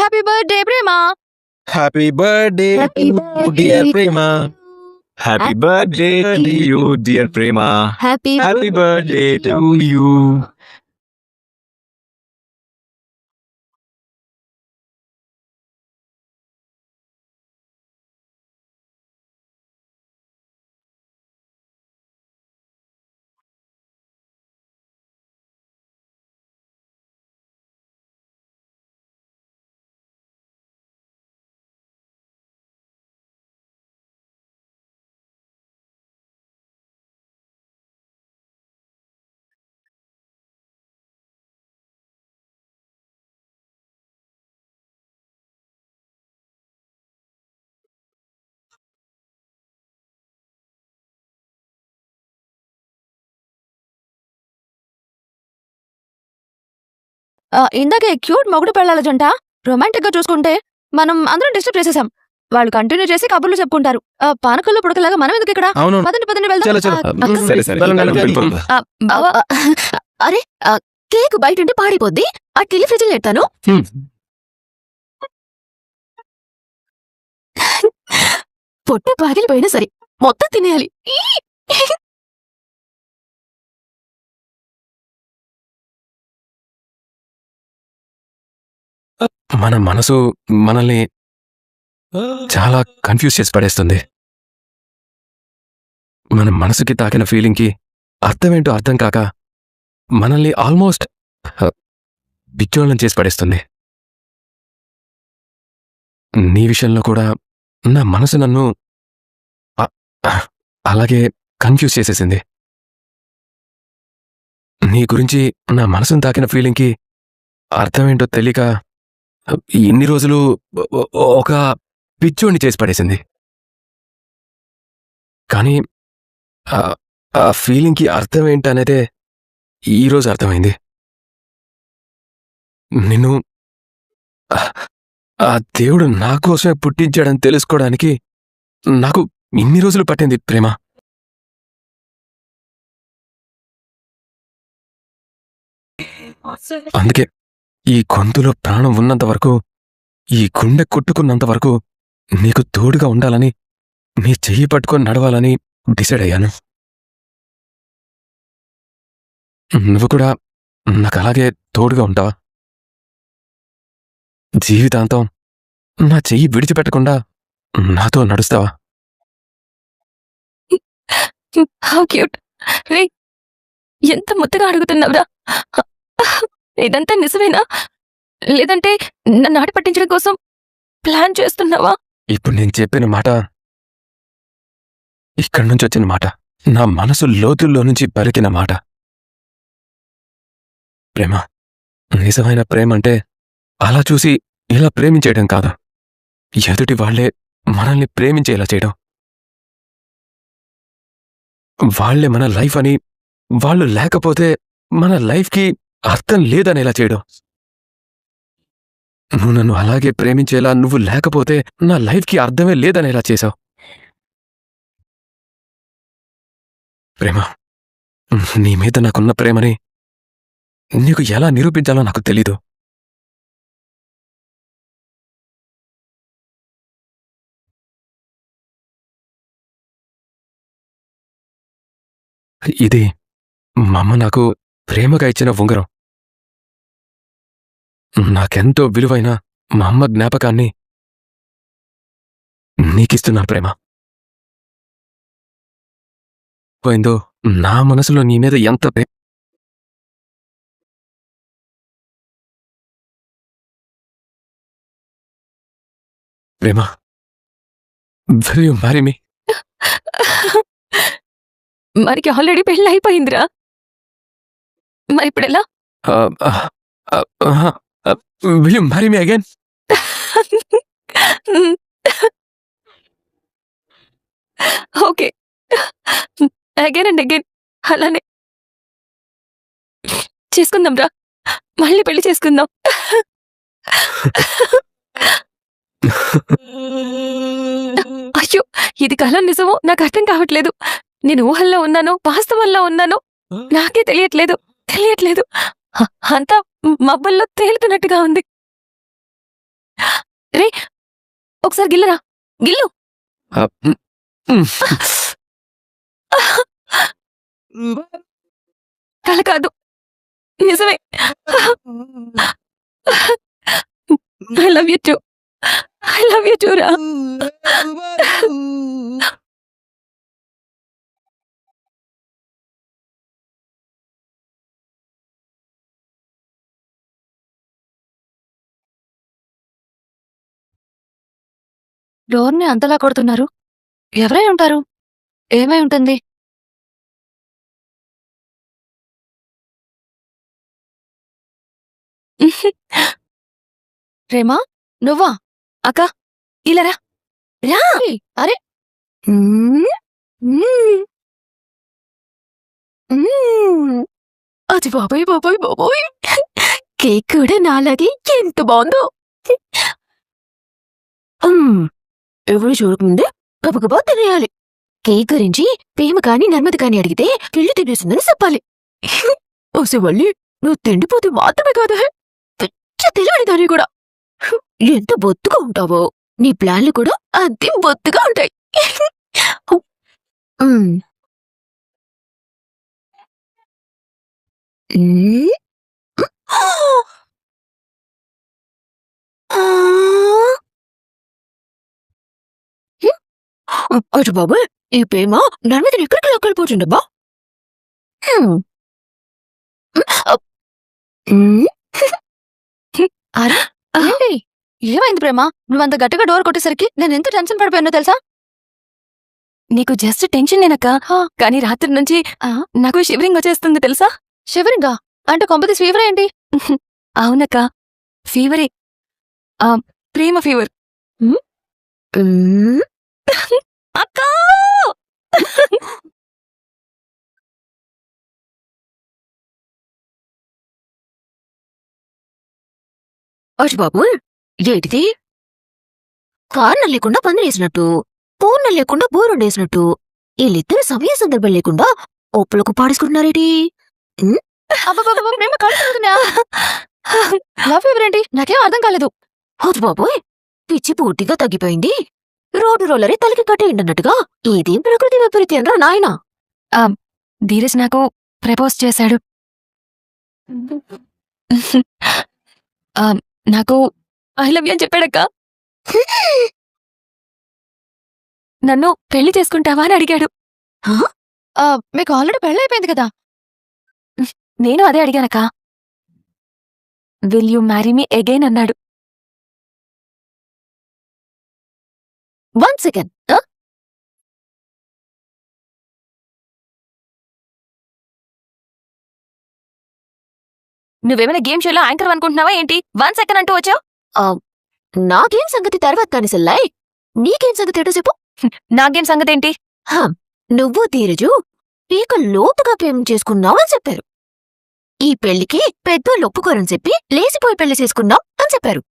Happy birthday Prema. Happy birthday happy dear Prema. Happy birthday to you dear Prema. Happy happy birthday to you. ఇందాకే cute మొగుడు పెళ్ళాల జంట romantic గా చూసుకుంటే మనం అందరం డిస్టర్బ్ చేసేసాం. వాళ్ళు కంటిన్యూ చేసి కబుర్లు చెప్పుకుంటారు. పానకల్లో పుడకలాగా మనం ఎందుకు ఇక్కడ? అవును పదండి పదండి చలో, చలో. వెళ్దాం. సరే సరే వెళ్ళిపోదాం. బావా, అరే కేక్ బయట ఉంటే పాడిపోద్ది. అట్లీ ఫ్రిడ్జ్ ఎడతాను. పొట్ట పగిలిపోయినా సరే మొత్తం తినేయాలి. మన మనసు మనల్ని చాలా కన్ఫ్యూజ్ చేసి పడేస్తుంది. మన మనసుకి తాకిన ఫీలింగ్కి అర్థమేంటో అర్థం కాక మనల్ని ఆల్మోస్ట్ పిచ్చోళ్ళని చేసి పడేస్తుంది. నీ విషయంలో కూడా నా మనసు నన్ను అలాగే కన్ఫ్యూజ్ చేసేసింది. నీ గురించి నా మనసును తాకిన ఫీలింగ్కి అర్థమేంటో తెలియక ఇన్ని రోజులు ఒక పిచ్చోడిని చేసి పడేసింది. కానీ ఆ ఫీలింగ్కి అర్థం ఏంటనేదే ఈరోజు అర్థమైంది. నిన్ను ఆ దేవుడు నా కోసమే పుట్టించాడని తెలుసుకోవడానికి నాకు ఇన్ని రోజులు పట్టింది ప్రేమ. అందుకే ఈ గొంతులో ప్రాణం ఉన్నంత వరకు, ఈ గుండె కొట్టుకున్నంత వరకు నీకు తోడుగా ఉండాలని, నీ చెయ్యి పట్టుకొని నడవాలని డిసైడ్ అయ్యాను. నువ్వు కూడా నాకు అలాగే తోడుగా ఉంటావా? జీవితాంతం నా చెయ్యి విడిచిపెట్టకుండా నాతో నడుస్తావా? How cute. రే, ఎంత ముద్దగా అడుగుతున్నావురా. ఇదంతా నిజమేనా, లేదంటే నన్ను ఆట పట్టించడం కోసం ప్లాన్ చేస్తున్నావా? ఇప్పుడు నేను చెప్పిన మాట ఇక్కడి నుంచి వచ్చిన మాట, నా మనసు లోతుల్లో నుంచి పలికిన మాట. ప్రేమ, నిజమైన ప్రేమ అంటే అలా చూసి ఇలా ప్రేమించేయడం కాదు, ఎదుటి వాళ్లే మనల్ని ప్రేమించేలా చేయడం. వాళ్లే మన లైఫ్ అని, వాళ్ళు లేకపోతే మన లైఫ్కి అర్థం లేదనేలా చేయడం. నువ్వు నన్ను అలాగే ప్రేమించేలా, నువ్వు లేకపోతే నా లైఫ్కి అర్థమే లేదనేలా చేశావు. ప్రేమ, నీ మీద నాకున్న ప్రేమని నీకు ఎలా నిరూపించాలో నాకు తెలీదు. ఇది మా అమ్మ నాకు ప్రేమగా ఇచ్చిన ఉంగరం. నాకెంతో విలువైన మా అమ్మ జ్ఞాపకాన్ని నీకిస్తున్నా ప్రేమ. పోయిందో నా మనసులో నీ మీద ఎంత ప్రేమ. Will you marry me? మరికి ఆల్రెడీ పెళ్ళి అయిపోయిందిరా, మరి ఇప్పుడెలా? Will you marry me again? Okay, again and again అలానే చేసుకుందాం రా, మళ్ళీ పెళ్లి చేసుకుందాం. అయ్యో, ఇది కల నిజమో నాకు అర్థం కావట్లేదు. నేను ఊహల్లో ఉన్నానో వాస్తవంలో ఉన్నానో నాకే తెలియట్లేదు. అంతా మబ్బల్లో తేలుతున్నట్టుగా ఉంది. ఒకసారి గిల్లరా, గిల్లు. ఆ, మ్, మ్. కల కాదు, నిజమే. I love you two, I love you two రా. డోర్ని అంతలా కొడుతున్నారు, ఎవరై ఉంటారు? ఏమై ఉంటుంది? రేమా, నువ్వా? అక్క, ఇలా రా. రా. అరే, అది బాబోయ్ బాబోయ్ బాబోయ్, కేక్ కూడా నాలాగే ఎంత బాగుందో. ఎవరు చూడకముందే గబగబా తినేయాలి. కేక్ గురించి ప్రేమ కాని నర్మద కాని అడిగితే పిల్లి తినేసిందని చెప్పాలి. ఓసేవల్లి, నువ్వు తిండిపోతే మాత్రమే కాదు, పిచ్చ తెలివని దాని కూడా. ఎంత బొత్తుగా ఉంటావో, నీ ప్లాన్లు కూడా అంతే బొత్తుగా ఉంటాయి. అటు బాబు, ఈ ప్రేమ నర్మదని ఎక్కడికి లాక్కెళ్ళిపోతుండబ్బా. అరే ఏమైంది ప్రేమ? నువ్వంత గట్టిగా డోర్ కొట్టేసరికి నేను ఎంత టెన్షన్ పడిపోయానో తెలుసా? నీకు జస్ట్ టెన్షన్ నేనక్క, కానీ రాత్రి నుంచి నాకు షివరింగ్ వచ్చేస్తుంది తెలుసా? షివరింగా అంటే కొంపది ఫీవర్ ఏంటి? అవునక్క, ఫీవరే, ప్రేమ ఫీవర్. అక్క అచ్చు బాబు, ఏంటిది? కారణం లేకుండా పందిరేసినట్టు, పూర్ణం లేకుండా బోరుండేసినట్టు వీళ్ళిద్దరు సమయ సందర్భం లేకుండా ఒప్పులకు పాడేసుకుంటున్నారేటి? లవ్ ఎవరేంటి? నాకేం అర్థం కాలేదు. అచ్చు బాబోయ్, పిచ్చి పూర్తిగా తగ్గిపోయింది. రోడ్డు రోలరే తలకి కట్టేయండన్నట్టుగా ఇదేం ప్రకృతి వైపరీత్యం రా నాయనా. ధీరజ్ నాకు ప్రపోజ్ చేశాడు. నాకు ఐ లవ్ యూ అని చెప్పాడక్క. నన్ను పెళ్లి చేసుకుంటావా అని అడిగాడు. మీకు ఆల్రెడీ పెళ్లి అయిపోయింది కదా. నేను అదే అడిగానక్క. Will you marry me again అన్నాడు. 1 సెకండ్. నువ్వేమైనా గేమ్ షోలో యాంకర్ అనుకుంటున్నావా ఏంటి? 1 సెకండ్ అంటూ వచ్చావు. నాకేం సంగతి తర్వాత కాని సెల్లాయ్, నీకేం సంగతి ఏటో చెప్పు. నాకేం సంగతి ఏంటి? నువ్వు ధీరజు పీక లోతుగా ప్రేమ చేసుకున్నావని చెప్పారు. ఈ పెళ్లికి పెద్దోళ్ళు ఒప్పుకోరని చెప్పి లేచిపోయి పెళ్లి చేసుకున్నాం అని చెప్పారు.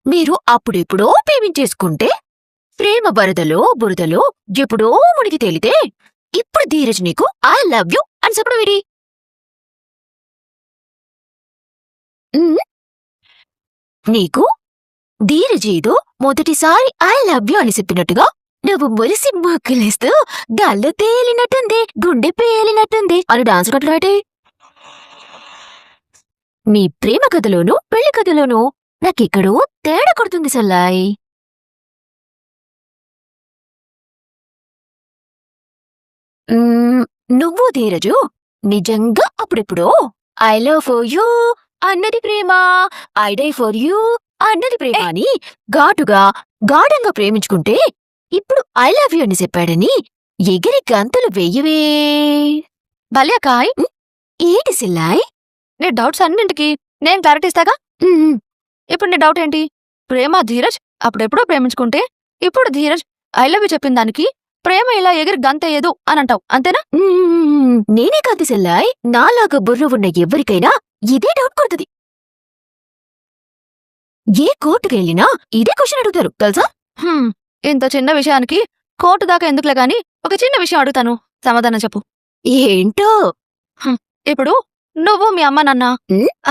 మీరు అప్పుడెప్పుడో ప్రేమించేసుకుంటే ప్రేమ బరదలో బురదలో ఎప్పుడో మునిగి తేలితే ఇప్పుడు ధీరజ్ నీకు ఐ లవ్ యూ అని చెప్పడం ఏంటి? నీకు ధీరజ్ ఏదో మొదటిసారి ఐ లవ్ యూ అని చెప్పినట్టుగా నువ్వు మురిసి మొక్కులేస్తూ గాల్లో తేలినట్టుంది, గుండె పేలినట్టుంది అని డాన్స్ కట్టలాటే. మీ ప్రేమ కథలోనూ పెళ్లి కథలోనూ నాకెక్కడో తేడా కొడుతుంది సల్లాయ్. నువ్వు ధీరజు నిజంగా అప్పుడెప్పుడో ఐ లవ్ ఫర్ యూ అన్నది ప్రేమ, ఐ డై ఫర్ యూ అన్నది ప్రేమ అని ఘాటుగా గాఢంగా ప్రేమించుకుంటే ఇప్పుడు ఐ లవ్ యూ అని చెప్పాడని ఎగిరి గంతులు వెయ్యవే. భలేకాయ్, ఏంటి సిల్లాయ్? నీ డౌట్స్ అన్నింటికి నేను క్లారిటీ ఇస్తాగా. ఇప్పుడు నీ డౌట్ ఏంటి? ప్రేమ ధీరజ్ అప్పుడెప్పుడో ప్రేమించుకుంటే ఇప్పుడు ధీరజ్ ఐ లవ్ యూ చెప్పిన దానికి ప్రేమ ఇలా ఎగిరి గంతయ్యదు అని అంటావు, అంతేనా? నేనే కాదు సెల్లాయ్, నాలాగా బుర్ర ఉన్న ఎవరికైనా ఇదే డౌట్ కొడుతుంది. ఏ కోర్టుకెళ్ళినా ఇదే క్వశ్చన్ అడుగుతారు తెలుసా? ఇంత చిన్న విషయానికి కోర్టు దాకా ఎందుకులే గాని ఒక చిన్న విషయం అడుగుతాను, సమాధానం చెప్పు. ఏంటో? ఇప్పుడు నువ్వు మీ అమ్మ నాన్న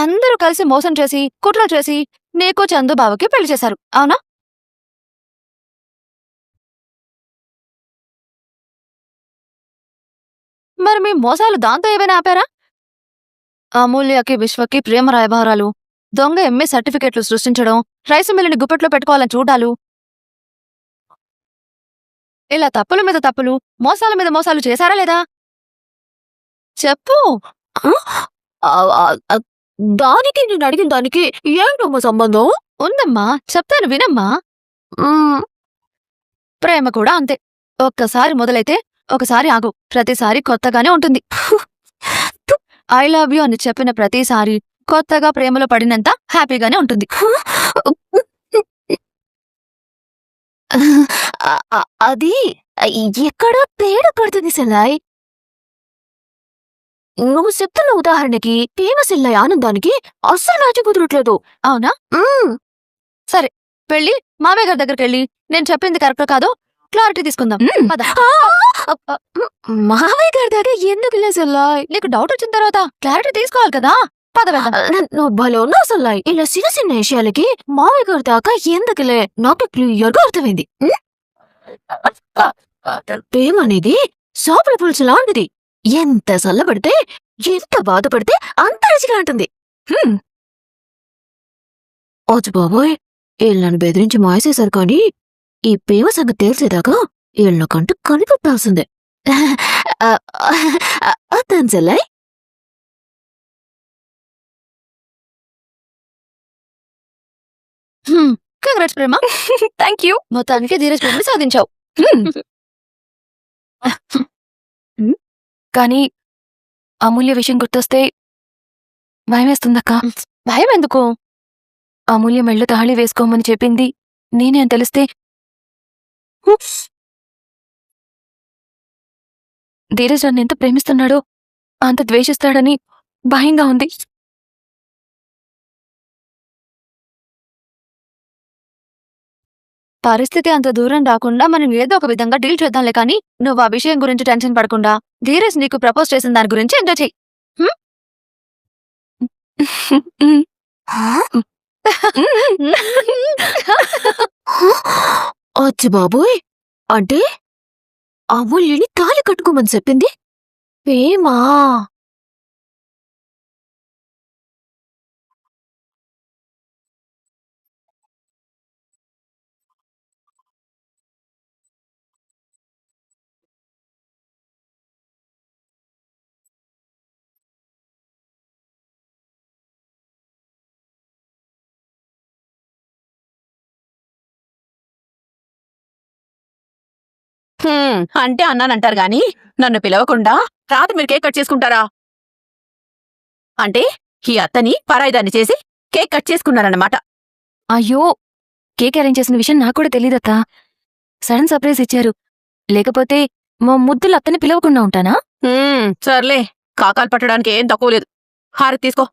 అందరూ కలిసి మోసం చేసి కుట్రలు చేసి నీకు చందుబాబుకి పెళ్లి చేశారు, అవునా? మరి మీ మోసాలు దాంతో ఏవైనా ఆపారా? అమూల్యకి విశ్వకి ప్రేమ రాయబారాలు, దొంగ ఎంఏ సర్టిఫికెట్లు సృష్టించడం, రైసు మిల్లుని గుప్పెట్లో పెట్టుకోవాలని చూడాలు, ఇలా తప్పుల మీద తప్పులు, మోసాల మీద మోసాలు చేశారా లేదా? చెప్పు. దానికి నేను అడిగిన దానికి ఏంటమ్మా సంబంధం? ఉందమ్మా, చెప్తాను వినమ్మా. ప్రేమ కూడా అంతే. ఒక్కసారి మొదలైతే ఒకసారి ఆగు, ప్రతిసారి కొత్తగానే ఉంటుంది. ఐ లవ్ యూ అని చెప్పిన ప్రతిసారి కొత్తగా ప్రేమలో పడినంత హ్యాపీగానే ఉంటుంది. అది ఎక్కడో తేడా పడుతుంది సెల్లాయ్. నువ్వు చెప్తున్న ఉదాహరణకి ప్రేమ సెల్లాయ్ ఆనందానికి అస్సలు రాజు కుదరట్లేదు. అవునా? సరే, పెళ్ళి మామయ్య గారి దగ్గరికి నేను చెప్పింది కరెక్టో కాదో క్లారిటీ తీసుకుందాం. పద. మావయ్య గారి దగ్గర ఎందుకులే సెల్లాయ్? నీకు డౌట్ వచ్చిన తర్వాత క్లారిటీ తీసుకోవాలి కదా. పద వెళ్దాం. నువ్వు భలే ఉన్నావు సెల్లాయ్. ఇలా చిన్న చిన్న విషయాలకి మావయ్య గారి దాకా ఎందుకులే? నాకు క్లియర్గా అర్థమైంది. ప్రేమ అనేది సోపుల పులుసు లాంటిది. ఎంత చల్లబడితే, ఎంత బాధపడితే అంత రుచిగా ఉంటుంది. ఓచు బాబోయ్, వీళ్ళని బెదిరించి మాయసేశారు కానీ ఈ ప్రేమ సంగతి తెలిసేదాకా వీళ్ళకంటూ కనిపెట్టాల్సిందే. అతను సెల్లాయ్. కంగ్రాట్స్ ప్రేమ. Thank you. మొత్తానికి ధీరజ్ ప్రేమని సాధించావు. కానీ అమూల్య విషయం గుర్తొస్తే భయమేస్తుందక్క. భయం ఎందుకు? అమూల్య మెళ్ళు తాళి వేసుకోమని చెప్పింది నేనే అని తెలిస్తే ధీరజ్ నన్ను ఎంత ప్రేమిస్తున్నాడో అంత ద్వేషిస్తాడని భయంగా ఉంది. పరిస్థితి అంత దూరం రాకుండా మనం ఏదో ఒక విధంగా డీల్ చేద్దాంలే కానీ నువ్వు ఆ విషయం గురించి టెన్షన్ పడకుండా ధీరజ్ నీకు ప్రపోజ్ చేసిన దాని గురించి ఎంజాయ్ చెయ్యి. అచ్చి బాబోయ్, అంటే అమూల్యని తాళి కట్టుకోమని చెప్పింది ప్రేమా? అంటే అన్నానంటారు గాని నన్ను పిలవకుండా రాత్రి మీరు కేక్ కట్ చేసుకుంటారా? అంటే ఈ అత్తని పరాయిదాన్ని చేసి కేక్ కట్ చేసుకున్నారన్నమాట. అయ్యో, కేక్ అరేంజ్ చేసిన విషయం నాకు కూడా తెలీదత్తా. సడన్ సర్ప్రైజ్ ఇచ్చారు. లేకపోతే మా ముద్దులు అత్తని పిలవకుండా ఉంటానా? సర్లే, కాకాలు పట్టడానికి ఏం తక్కువ లేదు. హారతి తీసుకో.